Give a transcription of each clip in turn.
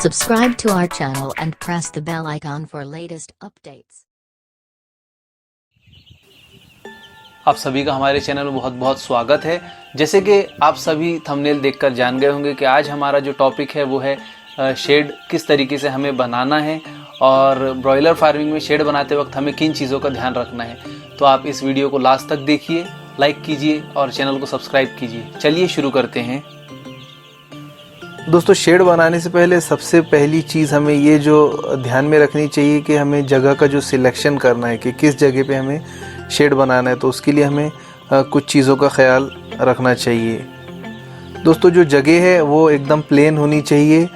Subscribe to our channel and press the bell icon for latest updates. आप सभी का हमारे चैनल में बहुत बहुत स्वागत है। जैसे कि आप सभी थंबनेल देखकर जान गए होंगे कि आज हमारा जो टॉपिक है वो है शेड किस तरीके से हमें बनाना है और ब्रॉयलर फार्मिंग में शेड बनाते वक्त हमें किन चीज़ों का ध्यान रखना है। तो आप इस वीडियो को लास्ट तक देखिए, लाइक कीजिए और चैनल को सब्सक्राइब कीजिए। चलिए शुरू करते हैं। दोस्तों, शेड बनाने से पहले सबसे पहली चीज़ हमें ये जो ध्यान में रखनी चाहिए कि हमें जगह का जो सिलेक्शन करना है कि किस जगह पे हमें शेड बनाना है, तो उसके लिए हमें कुछ चीज़ों का ख्याल रखना चाहिए। दोस्तों, जो जगह है वो एकदम प्लेन होनी चाहिए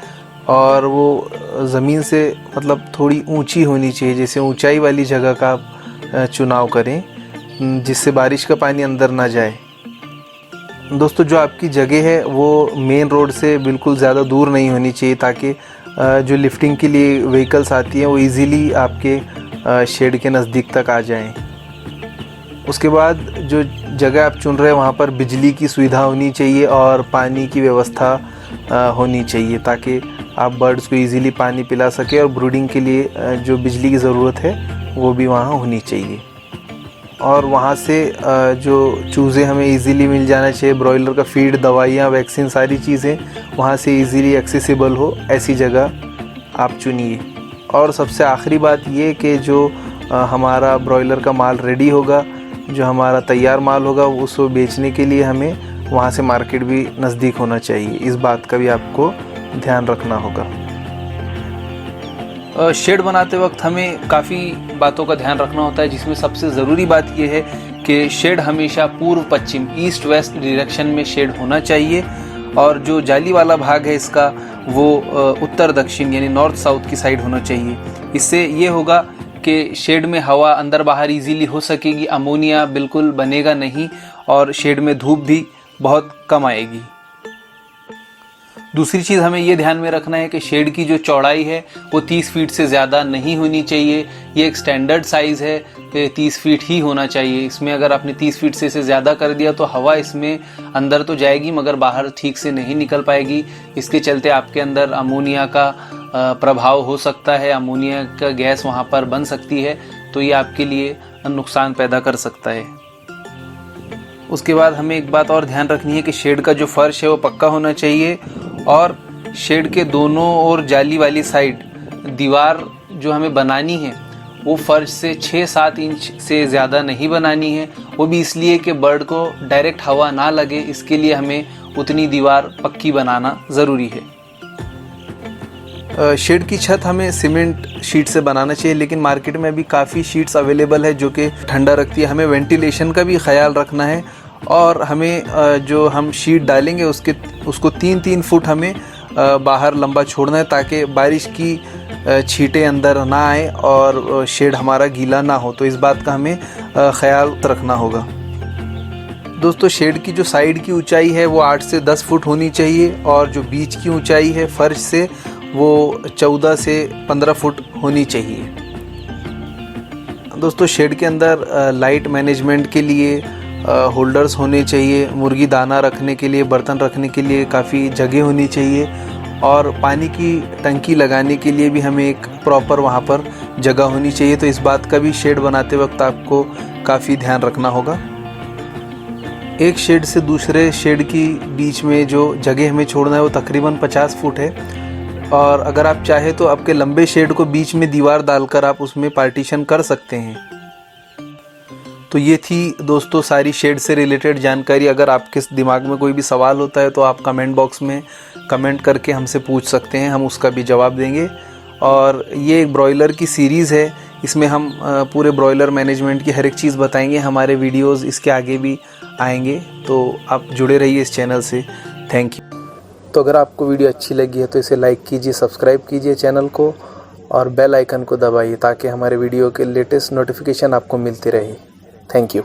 और वो ज़मीन से मतलब थोड़ी ऊंची होनी चाहिए। जैसे ऊंचाई वाली जगह का आप चुनाव करें जिससे बारिश का पानी अंदर ना जाए। दोस्तों, जो आपकी जगह है वो मेन रोड से बिल्कुल ज़्यादा दूर नहीं होनी चाहिए ताकि जो लिफ्टिंग के लिए व्हीकल्स आती हैं वो इजीली आपके शेड के नज़दीक तक आ जाएं। उसके बाद जो जगह आप चुन रहे हैं वहाँ पर बिजली की सुविधा होनी चाहिए और पानी की व्यवस्था होनी चाहिए ताकि आप बर्ड्स को इजीली पानी पिला सके और ब्रूडिंग के लिए जो बिजली की ज़रूरत है वो भी वहाँ होनी चाहिए। और वहाँ से जो चूज़े हमें इजीली मिल जाना चाहिए। ब्रॉयलर का फीड, दवाइयाँ, वैक्सीन, सारी चीज़ें वहाँ से इजीली एक्सेसिबल हो, ऐसी जगह आप चुनिए। और सबसे आखिरी बात ये कि जो हमारा ब्रॉयलर का माल रेडी होगा, जो हमारा तैयार माल होगा, उसको बेचने के लिए हमें वहाँ से मार्केट भी नज़दीक होना चाहिए। इस बात का भी आपको ध्यान रखना होगा। शेड बनाते वक्त हमें काफ़ी बातों का ध्यान रखना होता है, जिसमें सबसे ज़रूरी बात यह है कि शेड हमेशा पूर्व पश्चिम, ईस्ट वेस्ट डायरेक्शन में शेड होना चाहिए और जो जाली वाला भाग है इसका वो उत्तर दक्षिण यानी नॉर्थ साउथ की साइड होना चाहिए। इससे ये होगा कि शेड में हवा अंदर बाहर इजीली हो सकेगी, अमोनिया बिल्कुल बनेगा नहीं और शेड में धूप भी बहुत कम आएगी। दूसरी चीज़ हमें ये ध्यान में रखना है कि शेड की जो चौड़ाई है वो 30 फीट से ज़्यादा नहीं होनी चाहिए। ये एक स्टैंडर्ड साइज़ है कि 30 फीट ही होना चाहिए। इसमें अगर आपने 30 फीट से इसे ज़्यादा कर दिया तो हवा इसमें अंदर तो जाएगी मगर बाहर ठीक से नहीं निकल पाएगी। इसके चलते आपके अंदर अमोनिया का प्रभाव हो सकता है, अमोनिया का गैस वहाँ पर बन सकती है, तो ये आपके लिए नुकसान पैदा कर सकता है। उसके बाद हमें एक बात और ध्यान रखनी है कि शेड का जो फर्श है वो पक्का होना चाहिए और शेड के दोनों ओर जाली वाली साइड दीवार जो हमें बनानी है वो फर्श से 6-7 इंच से ज़्यादा नहीं बनानी है। वो भी इसलिए कि बर्ड को डायरेक्ट हवा ना लगे, इसके लिए हमें उतनी दीवार पक्की बनाना ज़रूरी है। शेड की छत हमें सीमेंट शीट से बनाना चाहिए, लेकिन मार्केट में अभी काफ़ी शीट्स अवेलेबल है जो कि ठंडा रखती है। हमें वेंटिलेशन का भी ख्याल रखना है और हमें जो हम शीट डालेंगे उसको 3-3 फुट हमें बाहर लंबा छोड़ना है ताकि बारिश की छींटें अंदर ना आए और शेड हमारा गीला ना हो। तो इस बात का हमें ख्याल रखना होगा। दोस्तों, शेड की जो साइड की ऊंचाई है वो 8 से 10 फुट होनी चाहिए और जो बीच की ऊंचाई है फर्श से वो 14 से 15 फुट होनी चाहिए। दोस्तों, शेड के अंदर लाइट मैनेजमेंट के लिए होल्डर्स होने चाहिए, मुर्गी दाना रखने के लिए, बर्तन रखने के लिए काफ़ी जगह होनी चाहिए और पानी की टंकी लगाने के लिए भी हमें एक प्रॉपर वहाँ पर जगह होनी चाहिए। तो इस बात का भी शेड बनाते वक्त आपको काफ़ी ध्यान रखना होगा। एक शेड से दूसरे शेड की बीच में जो जगह हमें छोड़ना है वो तकरीबन 50 फुट है और अगर आप चाहे तो आपके लंबे शेड को बीच में दीवार डालकर आप उसमें पार्टीशन कर सकते हैं। तो ये थी दोस्तों सारी शेड से रिलेटेड जानकारी। अगर आपके दिमाग में कोई भी सवाल होता है तो आप कमेंट बॉक्स में कमेंट करके हमसे पूछ सकते हैं, हम उसका भी जवाब देंगे। और ये एक ब्रॉयलर की सीरीज़ है, इसमें हम पूरे ब्रॉयलर मैनेजमेंट की हर एक चीज़ बताएंगे। हमारे वीडियोस इसके आगे भी आएंगे, तो आप जुड़े रहिए इस चैनल से। Thank you. तो अगर आपको वीडियो अच्छी लगी है तो इसे लाइक कीजिए, सब्सक्राइब कीजिए चैनल को और बेल आइकन को दबाइए ताकि हमारे वीडियो के लेटेस्ट नोटिफिकेशन आपको मिलते रहे। Thank you.